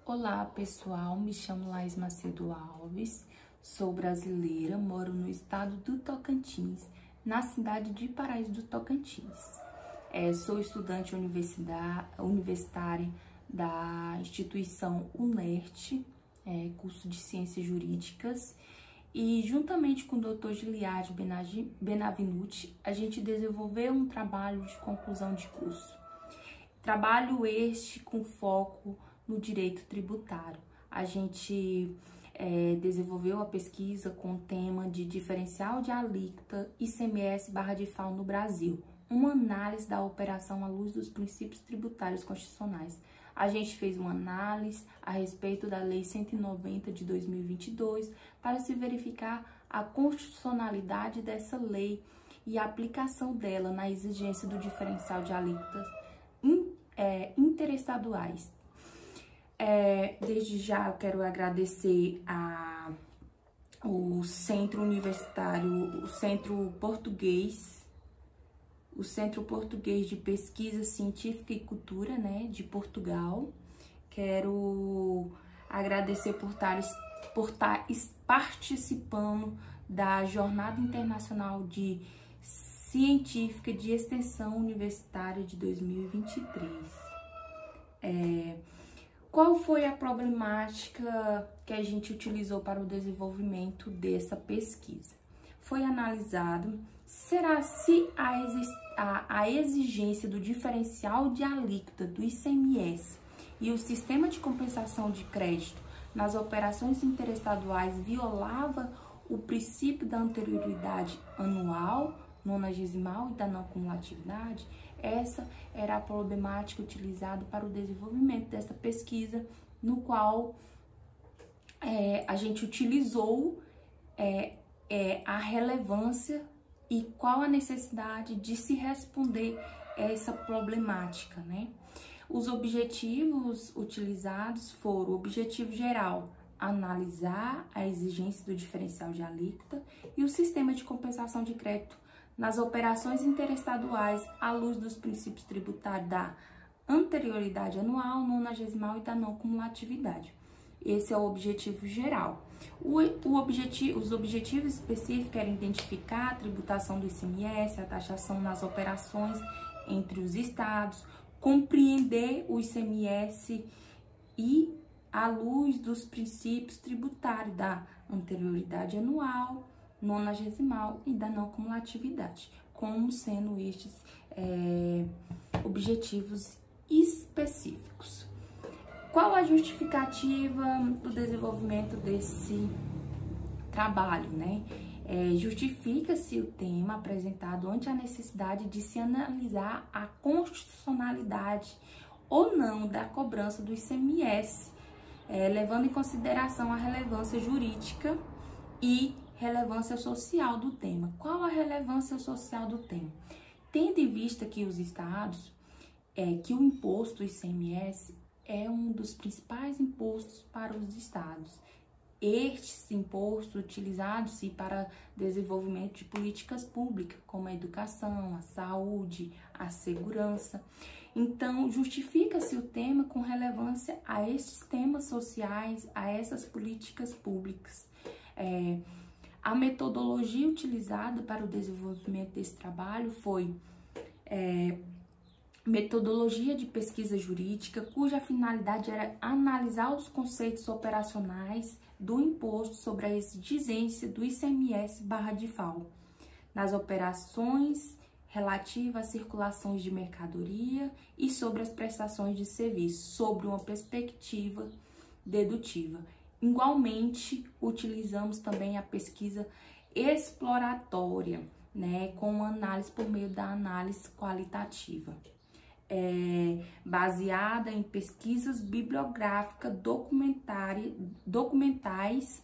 Olá pessoal, me chamo Laís Macedo Alves, sou brasileira, moro no estado do Tocantins, na cidade de Paraíso do Tocantins. Sou estudante universitária da instituição UNERT, curso de Ciências Jurídicas, e juntamente com o Dr. Giliardi Benavenuti, a gente desenvolveu um trabalho de conclusão de curso. Trabalho este com foco no direito tributário. A gente desenvolveu a pesquisa com o tema de diferencial de alíquota ICMS/FAO no Brasil, uma análise da operação à luz dos princípios tributários constitucionais. A gente fez uma análise a respeito da Lei 190 de 2022 para se verificar a constitucionalidade dessa lei e a aplicação dela na exigência do diferencial de alíquotas interestaduais. Desde já eu quero agradecer o Centro Universitário, o Centro Português de Pesquisa Científica e Cultura, de Portugal. Quero agradecer por estar participando da Jornada Internacional Científica de Extensão Universitária de 2023. Qual foi a problemática que a gente utilizou para o desenvolvimento dessa pesquisa? Foi analisado se a exigência do diferencial de alíquota do ICMS e o sistema de compensação de crédito nas operações interestaduais violava o princípio da anterioridade anual, nonagesimal e da não cumulatividade. Essa era a problemática utilizada para o desenvolvimento dessa pesquisa, no qual a gente utilizou a relevância e qual a necessidade de se responder essa problemática, Os objetivos utilizados foram o objetivo geral, analisar a exigência do diferencial de alíquota e o sistema de compensação de crédito nas operações interestaduais à luz dos princípios tributários da anterioridade anual, nonagesimal e da não cumulatividade. Esse é o objetivo geral. Os objetivos específicos eram identificar a tributação do ICMS, a taxação nas operações entre os estados, compreender o ICMS e à luz dos princípios tributários da anterioridade anual, nonagesimal e da não cumulatividade, como sendo estes objetivos específicos. Qual a justificativa do desenvolvimento desse trabalho, Justifica-se o tema apresentado ante a necessidade de se analisar a constitucionalidade ou não da cobrança do ICMS, levando em consideração a relevância jurídica e relevância social do tema. Qual a relevância social do tema? Tendo em vista que os estados, que o imposto ICMS é um dos principais impostos para os estados. Estes impostos utilizados-se para desenvolvimento de políticas públicas, como a educação, a saúde, a segurança. Então, justifica-se o tema com relevância a estes temas sociais, a essas políticas públicas. A metodologia utilizada para o desenvolvimento desse trabalho foi metodologia de pesquisa jurídica, cuja finalidade era analisar os conceitos operacionais do imposto sobre a exigência do ICMS/FAO nas operações relativas às circulações de mercadoria e sobre as prestações de serviço, sobre uma perspectiva dedutiva. Igualmente, utilizamos também a pesquisa exploratória, com análise por meio da análise qualitativa, baseada em pesquisas bibliográficas, documentais,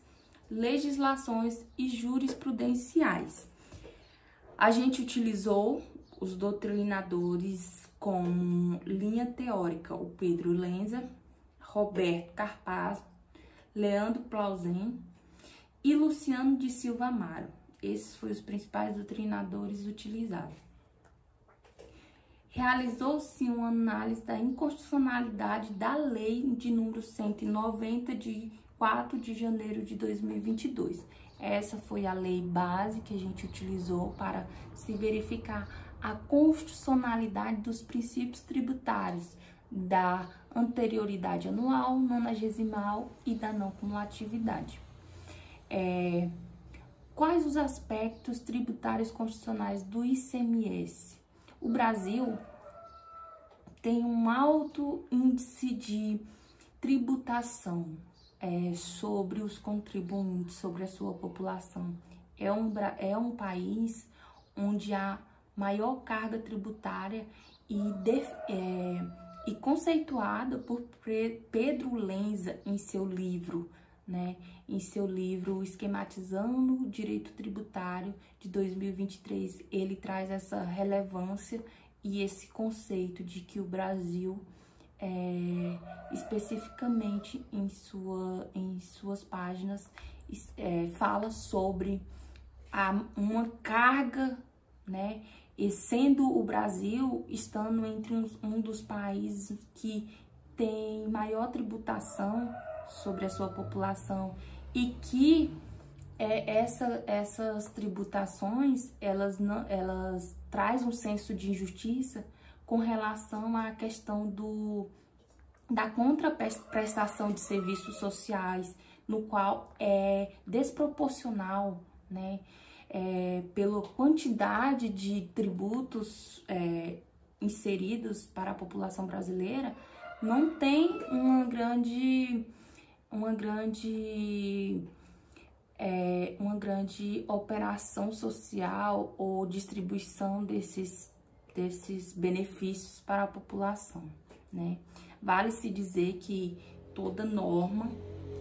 legislações e jurisprudenciais. A gente utilizou os doutrinadores como linha teórica, o Pedro Lenza, Roberto Carpaz, Leandro Plausen e Luciano de Silva Amaro. Esses foram os principais doutrinadores utilizados. realizou-se uma análise da inconstitucionalidade da lei de número 190 de 4 de janeiro de 2022. Essa foi a lei base que a gente utilizou para se verificar a constitucionalidade dos princípios tributários da anterioridade anual, nonagesimal e da não cumulatividade. Quais os aspectos tributários constitucionais do ICMS? O Brasil tem um alto índice de tributação sobre os contribuintes, sobre a sua população. É um país onde há maior carga tributária e conceituada por Pedro Lenza em seu livro, né? Em seu livro Esquematizando o Direito Tributário de 2023, ele traz essa relevância e esse conceito de que o Brasil, especificamente em suas páginas, fala sobre uma carga, né? E sendo o Brasil, estando entre um dos países que tem maior tributação sobre a sua população e que essas tributações, elas trazem um senso de injustiça com relação à questão da contraprestação de serviços sociais, no qual é desproporcional, né? Pela quantidade de tributos inseridos para a população brasileira, não tem uma grande operação social ou distribuição desses benefícios para a população, né? Vale-se dizer que toda norma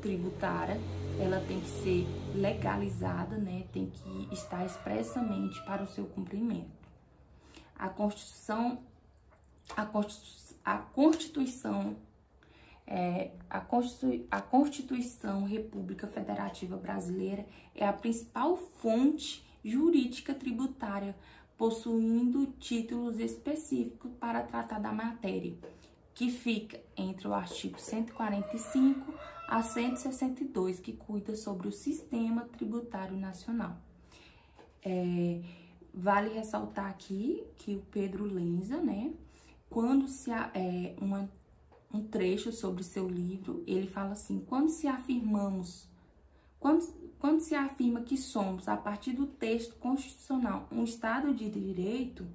tributária, ela tem que ser legalizada, né? Tem que estar expressamente para o seu cumprimento. A Constituição República Federativa Brasileira é a principal fonte jurídica tributária, possuindo títulos específicos para tratar da matéria, que fica entre o artigo 145 a 162, que cuida sobre o sistema tributário nacional. Vale ressaltar aqui que o Pedro Lenza, né, quando um trecho sobre seu livro, ele fala assim: quando se afirma que somos, a partir do texto constitucional, um Estado de Direito,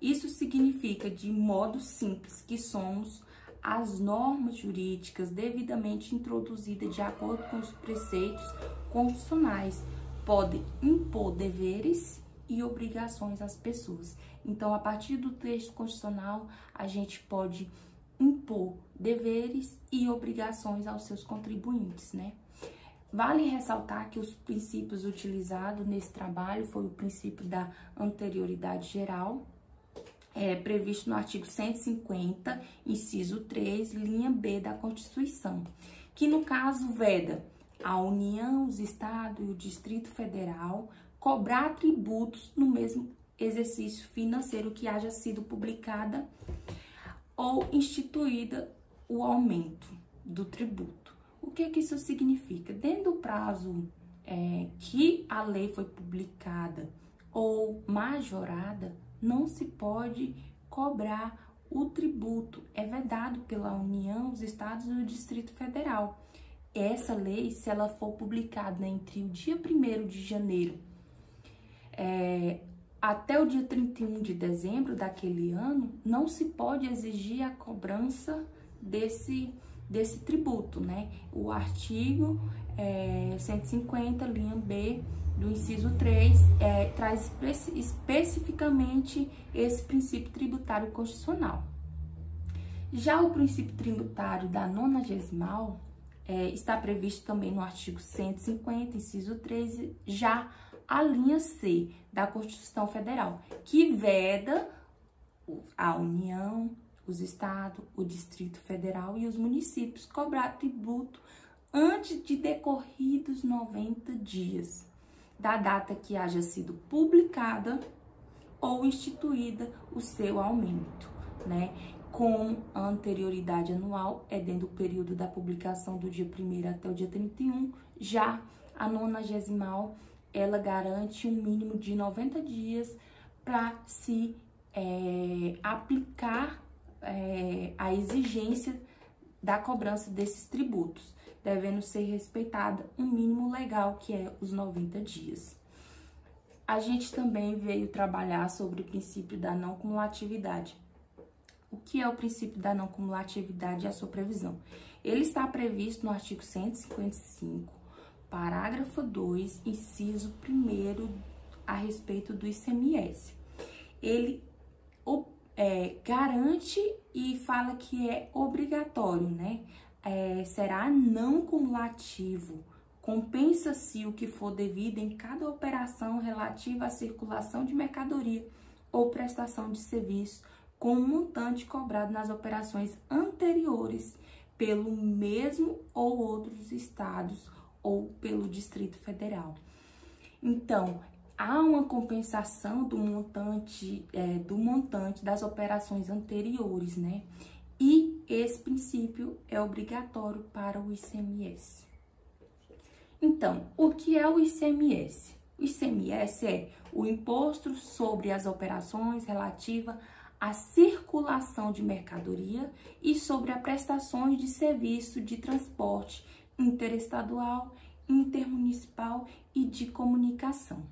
isso significa, de modo simples, que somos as normas jurídicas devidamente introduzidas de acordo com os preceitos constitucionais, podem impor deveres e obrigações às pessoas. Então, a partir do texto constitucional, a gente pode impor deveres e obrigações aos seus contribuintes, né? Vale ressaltar que os princípios utilizados nesse trabalho foi o princípio da anterioridade geral, previsto no artigo 150, inciso 3, linha B da Constituição, que no caso veda a União, os Estados e o Distrito Federal cobrar tributos no mesmo exercício financeiro que haja sido publicada ou instituída o aumento do tributo. O que isso significa? Dentro do prazo que a lei foi publicada ou majorada, não se pode cobrar o tributo. É vedado pela União, os Estados e o Distrito Federal. Essa lei, se ela for publicada entre o dia 1º de janeiro até o dia 31 de dezembro daquele ano, não se pode exigir a cobrança desse tributo, né? O artigo 150, linha B, do inciso 3, traz especificamente esse princípio tributário constitucional. Já o princípio tributário da nonagesimal está previsto também no artigo 150, inciso 13, já a linha C da Constituição Federal, que veda a União, os Estados, o Distrito Federal e os municípios cobrar tributo antes de decorridos 90 dias da data que haja sido publicada ou instituída o seu aumento, né? Com a anterioridade anual é dentro do período da publicação do dia 1º até o dia 31, já a 90ª, ela garante um mínimo de 90 dias para se aplicar a exigência da cobrança desses tributos, devendo ser respeitada um mínimo legal, que é os 90 dias. A gente também veio trabalhar sobre o princípio da não cumulatividade. O que é o princípio da não cumulatividade e a sua previsão? Ele está previsto no artigo 155, parágrafo 2, inciso 1º, a respeito do ICMS. Ele garante e fala que é obrigatório, né? Será não cumulativo. Compensa-se o que for devido em cada operação relativa à circulação de mercadoria ou prestação de serviço com o montante cobrado nas operações anteriores pelo mesmo ou outros estados ou pelo Distrito Federal. Então, há uma compensação do montante das operações anteriores, né? E esse princípio é obrigatório para o ICMS. Então, o que é o ICMS? O ICMS é o imposto sobre as operações relativa à circulação de mercadoria e sobre as prestações de serviço de transporte interestadual, intermunicipal e de comunicação.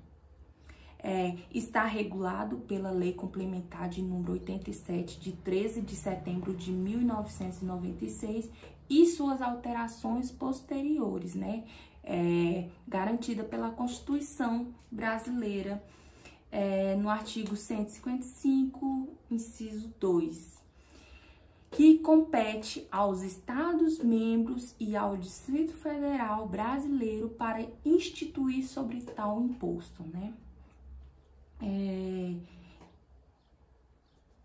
Está regulado pela Lei Complementar de número 87, de 13 de setembro de 1996 e suas alterações posteriores, né? Garantida pela Constituição Brasileira, no artigo 155, inciso 2, que compete aos Estados-membros e ao Distrito Federal brasileiro para instituir sobre tal imposto, né?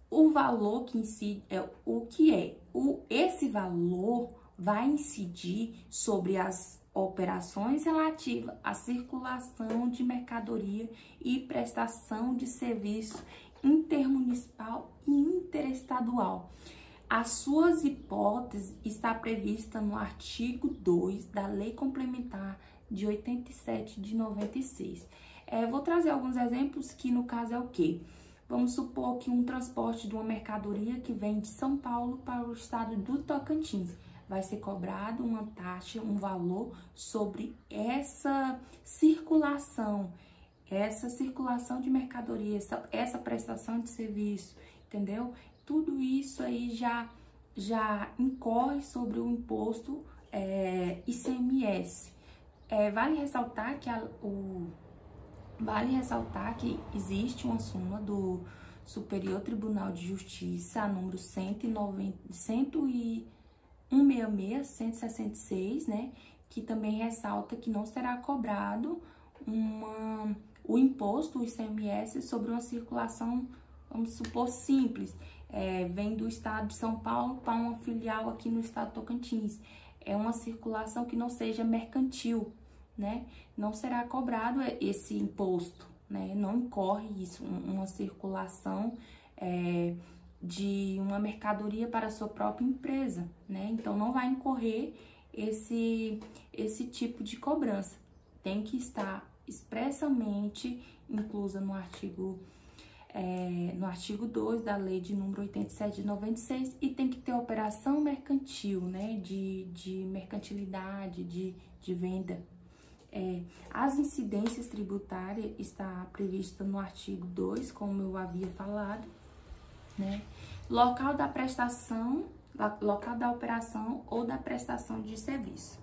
O valor que incide esse valor vai incidir sobre as operações relativas à circulação de mercadoria e prestação de serviço intermunicipal e interestadual. As suas hipóteses está prevista no artigo 2 da Lei Complementar de 87 de 96. Vou trazer alguns exemplos que no caso é o quê? Vamos supor que um transporte de uma mercadoria que vem de São Paulo para o estado do Tocantins. Vai ser cobrado uma taxa, um valor sobre essa circulação de mercadoria, essa prestação de serviço, entendeu? Tudo isso aí já incorre sobre o imposto ICMS. Vale ressaltar que existe uma súmula do Superior Tribunal de Justiça, número 166, né, que também ressalta que não será cobrado o imposto, o ICMS, sobre uma circulação, vamos supor, simples, vem do estado de São Paulo para uma filial aqui no estado de Tocantins. É uma circulação que não seja mercantil, né? Não será cobrado esse imposto, né? Não incorre isso, uma circulação de uma mercadoria para a sua própria empresa, né? Então, não vai incorrer esse tipo de cobrança. Tem que estar expressamente inclusa no artigo 2 da Lei de número 87 de 96 e tem que ter operação mercantil, né? De mercantilidade, de venda. As incidências tributárias está prevista no artigo 2, como eu havia falado, né? Local da operação ou da prestação de serviço.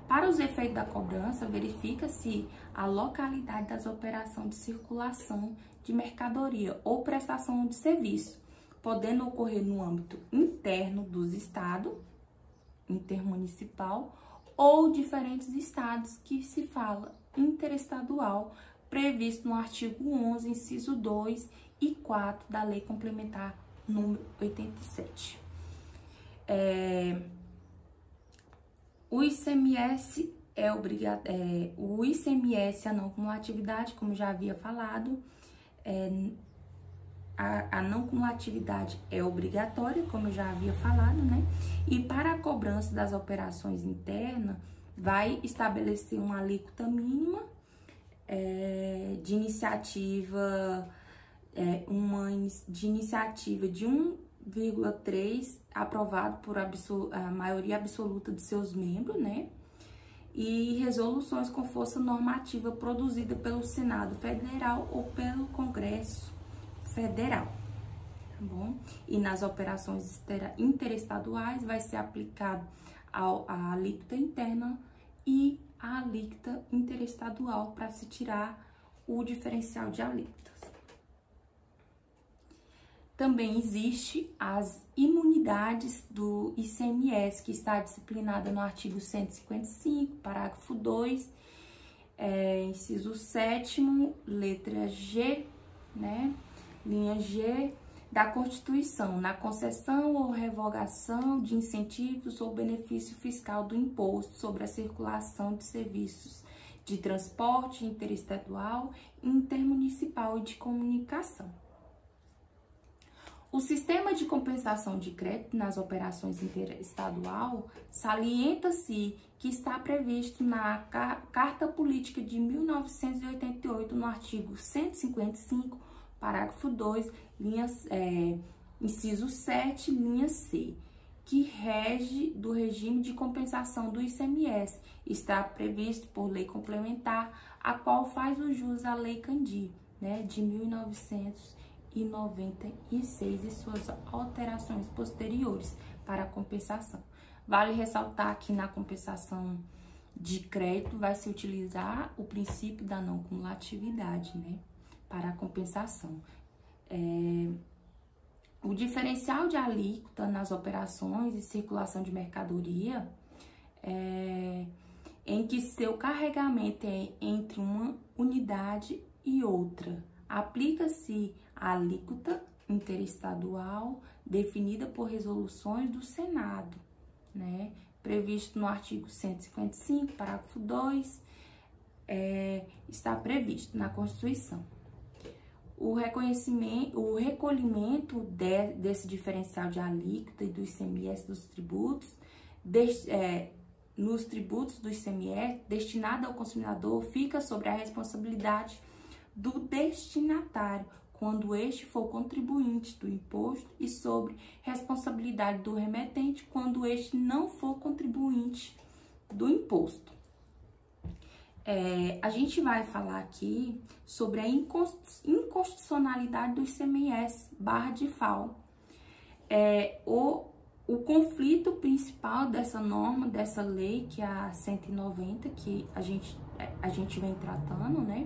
Para os efeitos da cobrança, verifica-se a localidade das operações de circulação de mercadoria ou prestação de serviço, podendo ocorrer no âmbito interno dos estados, intermunicipal, ou diferentes estados que se fala interestadual, previsto no artigo 11, inciso 2 e 4 da Lei Complementar número 87. O ICMS o ICMS, a não cumulatividade, como já havia falado, a não cumulatividade é obrigatória, como eu já havia falado, né? E para a cobrança das operações internas, vai estabelecer uma alíquota mínima de iniciativa de 1,3 aprovado por a maioria absoluta de seus membros, né? E resoluções com força normativa produzida pelo Senado Federal ou pelo Congresso Federal, tá bom? E nas operações interestaduais vai ser aplicado a alíquota interna e a alíquota interestadual para se tirar o diferencial de alíquotas. Também existe as imunidades do ICMS, que está disciplinada no artigo 155, parágrafo 2, inciso 7º, letra G, né? Linha G da Constituição, na concessão ou revogação de incentivos ou benefício fiscal do imposto sobre a circulação de serviços de transporte interestadual, intermunicipal e de comunicação. O sistema de compensação de crédito nas operações interestadual salienta-se que está previsto na Carta Política de 1988, no artigo 155, parágrafo 2, inciso 7, linha C, que rege do regime de compensação do ICMS. Está previsto por lei complementar, a qual faz o jus à Lei Candir, né, de 1996 e suas alterações posteriores para a compensação. Vale ressaltar que na compensação de crédito vai se utilizar o princípio da não cumulatividade, né, para a compensação. O diferencial de alíquota nas operações e circulação de mercadoria em que seu carregamento é entre uma unidade e outra. Aplica-se a alíquota interestadual definida por resoluções do Senado, né? Previsto no artigo 155, parágrafo 2, está previsto na Constituição. O recolhimento desse diferencial de alíquota e do ICMS dos tributos, nos tributos do ICMS destinado ao consumidor, fica sobre a responsabilidade do destinatário, quando este for contribuinte do imposto, e sobre responsabilidade do remetente, quando este não for contribuinte do imposto. A gente vai falar aqui sobre a inconstitucionalidade do ICMS / FAO. O conflito principal dessa norma, dessa lei, que é a 190, que a gente vem tratando, né?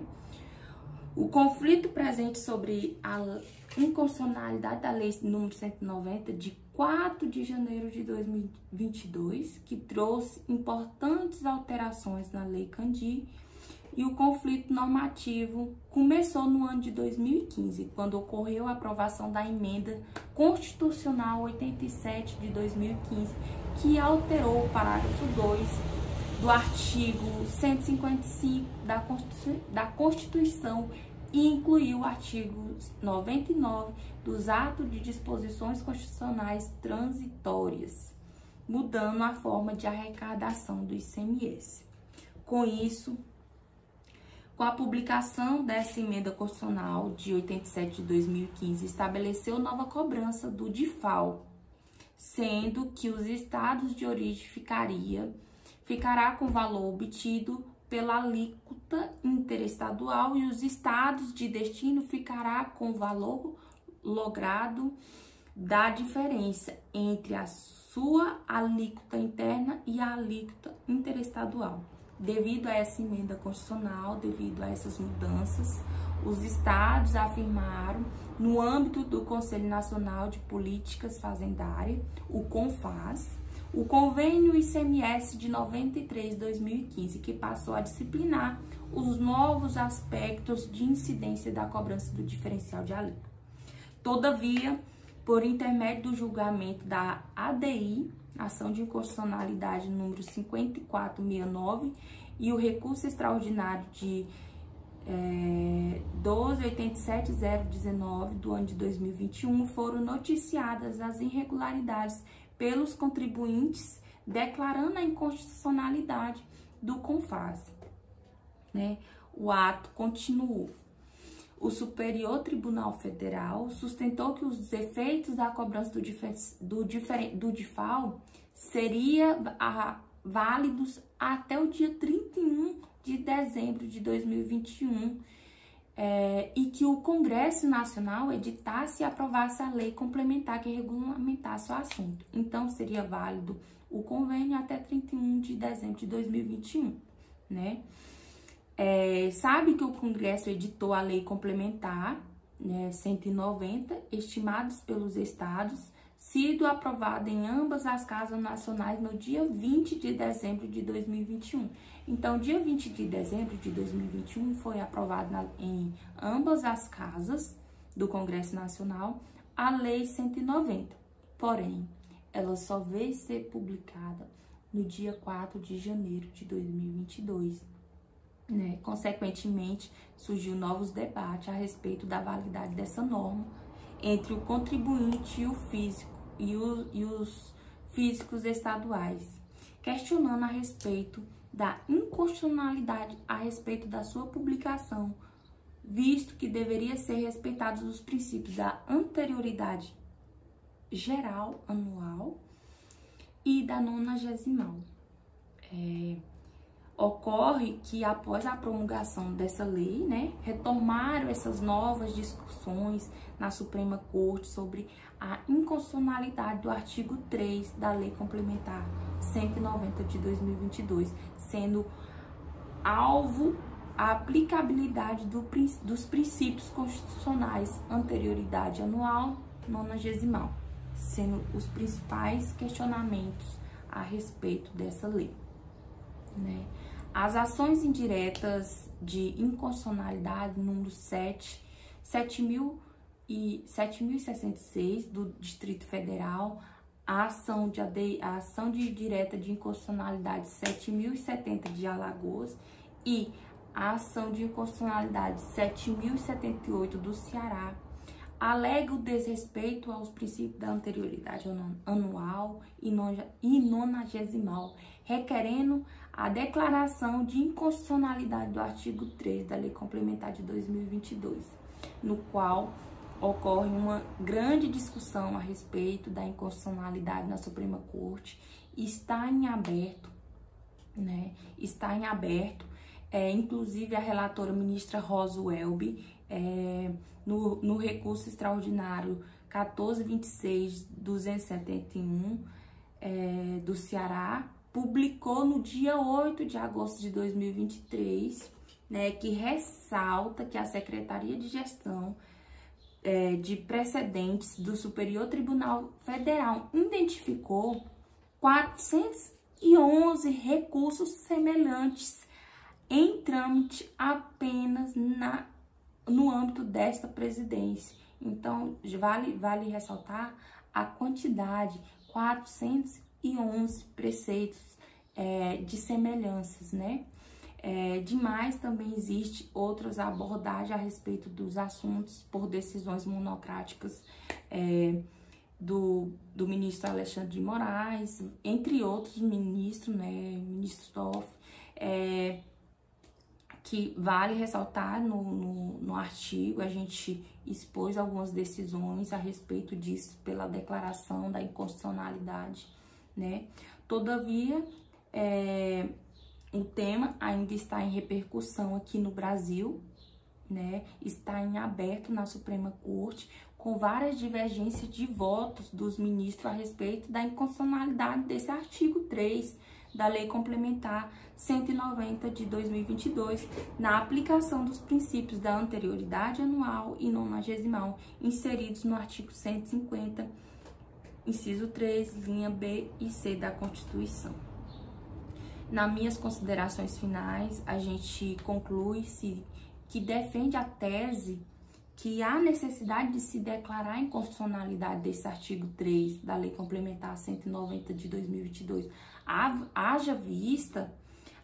O conflito presente sobre a inconstitucionalidade da lei número 190 de 4 de janeiro de 2022, que trouxe importantes alterações na Lei Candir, e o conflito normativo começou no ano de 2015, quando ocorreu a aprovação da Emenda Constitucional 87 de 2015, que alterou o parágrafo 2 do artigo 155 da Constituição e incluiu o artigo 99 dos atos de disposições constitucionais transitórias, mudando a forma de arrecadação do ICMS. Com isso, com a publicação dessa emenda constitucional de 87 de 2015, estabeleceu nova cobrança do DIFAL, sendo que os estados de origem ficará com o valor obtido pela alíquota interestadual e os estados de destino ficará com o valor logrado da diferença entre a sua alíquota interna e a alíquota interestadual. Devido a essa emenda constitucional, devido a essas mudanças, os estados afirmaram, no âmbito do Conselho Nacional de Políticas Fazendárias, o CONFAS, o convênio ICMS de 93/2015, que passou a disciplinar os novos aspectos de incidência da cobrança do diferencial de alíquota. Todavia, por intermédio do julgamento da ADI, Ação de Inconstitucionalidade número 5469, e o recurso extraordinário de 12.87.019 do ano de 2021 foram noticiadas as irregularidades pelos contribuintes, declarando a inconstitucionalidade do CONFAS, né? O ato continuou. O Superior Tribunal Federal sustentou que os efeitos da cobrança do DIFAL seriam válidos até o dia 31 de dezembro de 2021 e que o Congresso Nacional editasse e aprovasse a lei complementar que regulamentasse o assunto. Então, seria válido o convênio até 31 de dezembro de 2021, né? Sabe que o Congresso editou a lei complementar, né, 190, estimados pelos estados, sido aprovada em ambas as casas nacionais no dia 20 de dezembro de 2021. Então, dia 20 de dezembro de 2021 foi aprovada em ambas as casas do Congresso Nacional a Lei 190. Porém, ela só veio ser publicada no dia 4 de janeiro de 2022. Né? Consequentemente, surgiu novos debates a respeito da validade dessa norma entre o contribuinte e o físico e os físicos estaduais, questionando a respeito da inconstitucionalidade a respeito da sua publicação, visto que deveria ser respeitados os princípios da anterioridade geral anual e da 90ª. Ocorre que após a promulgação dessa lei, né, retomaram essas novas discussões na Suprema Corte sobre a inconstitucionalidade do artigo 3 da Lei Complementar 190 de 2022, sendo alvo a aplicabilidade dos princípios constitucionais anterioridade anual, 90ª, sendo os principais questionamentos a respeito dessa lei, né? As ações indiretas de inconstitucionalidade número 7.066 do Distrito Federal, a ação direta de inconstitucionalidade 7.070 de Alagoas e a ação de inconstitucionalidade 7.078 do Ceará, alega o desrespeito aos princípios da anterioridade anual e 90ª, requerendo a declaração de inconstitucionalidade do artigo 3 da Lei Complementar de 2022, no qual ocorre uma grande discussão a respeito da inconstitucionalidade na Suprema Corte. Está em aberto, né? Está em aberto. Inclusive a relatora ministra Rosa Welby, no recurso extraordinário 14.26.271 do Ceará, publicou no dia 8 de agosto de 2023, né, que ressalta que a Secretaria de Gestão de Precedentes do Superior Tribunal Federal identificou 411 recursos semelhantes em trâmite apenas no âmbito desta presidência. Então, vale ressaltar a quantidade, 411 preceitos de semelhanças, né? Demais também existe outras abordagens a respeito dos assuntos por decisões monocráticas do ministro Alexandre de Moraes, entre outros ministros, né? Ministro Toff, que vale ressaltar no artigo, a gente expôs algumas decisões a respeito disso pela declaração da inconstitucionalidade, né? Todavia, o tema ainda está em repercussão aqui no Brasil, né? Está em aberto na Suprema Corte, com várias divergências de votos dos ministros a respeito da inconstitucionalidade desse artigo 3 da Lei Complementar 190 de 2022, na aplicação dos princípios da anterioridade anual e 90ª, inseridos no artigo 150, inciso 3, linha B e C da Constituição. Nas minhas considerações finais, a gente conclui-se que defende a tese que há necessidade de se declarar a inconstitucionalidade desse artigo 3 da Lei Complementar 190 de 2022, haja vista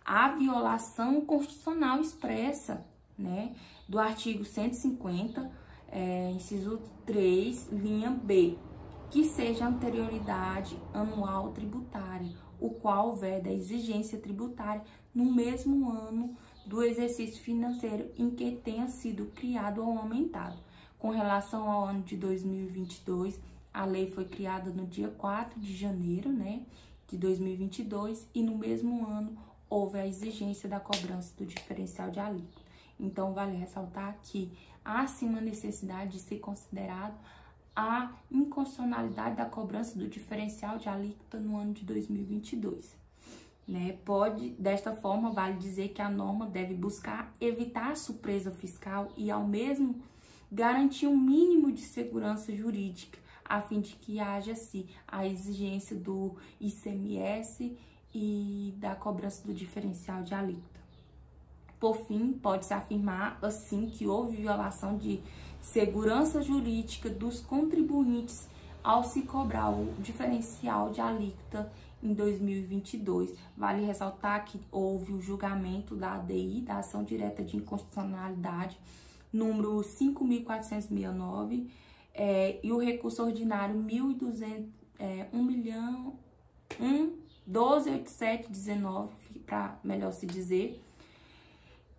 a violação constitucional expressa né, do artigo 150, inciso 3, linha B, que seja anterioridade anual tributária, o qual houver da exigência tributária no mesmo ano do exercício financeiro em que tenha sido criado ou aumentado. Com relação ao ano de 2022, a lei foi criada no dia 4 de janeiro, né, de 2022, e no mesmo ano houve a exigência da cobrança do diferencial de alíquota. Então, vale ressaltar que há sim uma necessidade de ser considerado a inconstitucionalidade da cobrança do diferencial de alíquota no ano de 2022. Desta forma, vale dizer que a norma deve buscar evitar a surpresa fiscal e, ao mesmo, garantir um mínimo de segurança jurídica, a fim de que haja-se a exigência do ICMS e da cobrança do diferencial de alíquota. Por fim, pode-se afirmar, assim, que houve violação de segurança jurídica dos contribuintes ao se cobrar o diferencial de alíquota em 2022. Vale ressaltar que houve o julgamento da ADI, da Ação Direta de Inconstitucionalidade, número 5.469, e o recurso ordinário 1.201.128719, para melhor se dizer,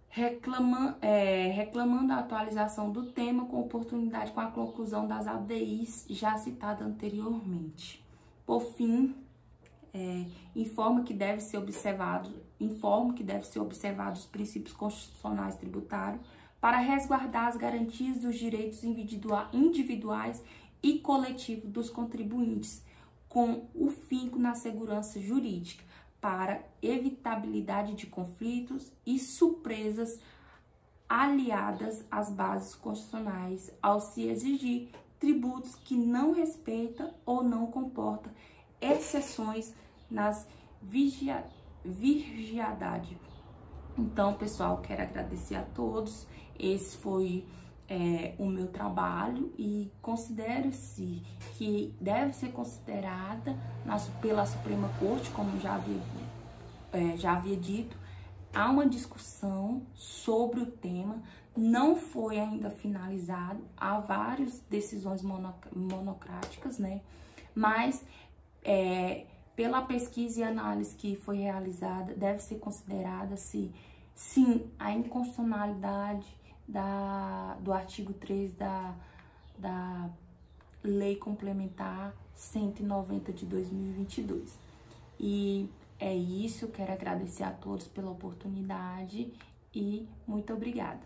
reclamando a atualização do tema com oportunidade com a conclusão das ADIs já citada anteriormente. Por fim, informo que deve ser observado os princípios constitucionais tributários para resguardar as garantias dos direitos individuais e coletivos dos contribuintes, com o finco na segurança jurídica, para evitabilidade de conflitos e surpresas aliadas às bases constitucionais ao se exigir tributos que não respeita ou não comporta exceções nas virgiedade. Então, pessoal, quero agradecer a todos. Esse foi o meu trabalho e considere-se que deve ser considerada pela Suprema Corte, como já havia dito. Há uma discussão sobre o tema, não foi ainda finalizado, há várias decisões monocráticas, né? Mas pela pesquisa e análise que foi realizada, deve ser considerada sim a inconstitucionalidade do artigo 3 da Lei Complementar 190 de 2022. E é isso, quero agradecer a todos pela oportunidade e muito obrigada.